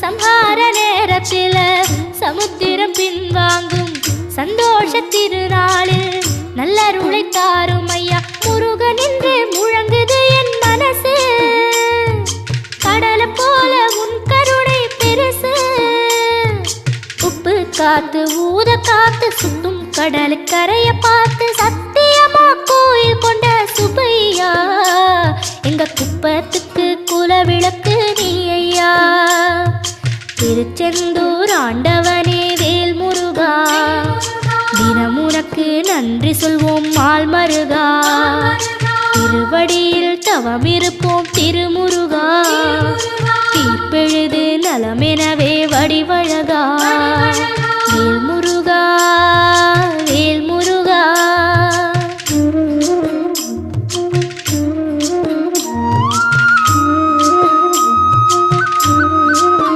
சம்ஹார நேரத்தில சமுத்திரம் பின்வாங்கும் சந்தோஷ திருநாளில் நல்லருளை தாரும் ஐயா முருகன் என்று முழங்குது என் மனசு கடலை போல உன் கருணை பெருசு உப்பு காத்து ஊத காத்து சுத்தும் கடலுக்கரைய பார்த்து சத்தியமா கோயில் கொண்ட சுப்பையா எங்க குப்பத்துக்கு குலவிளக்கு நீ ஐயா திருச்செந்தூர் ஆண்டவனே வேல் முருகா தினம் உனக்கு நன்றி சொல்வோம் மால் மருகா திருவடியில் தவம் இருப்போம் திருமுருகா தீர்ப்பெழுது நலமெனவே வடிவழகா வேல் முருகா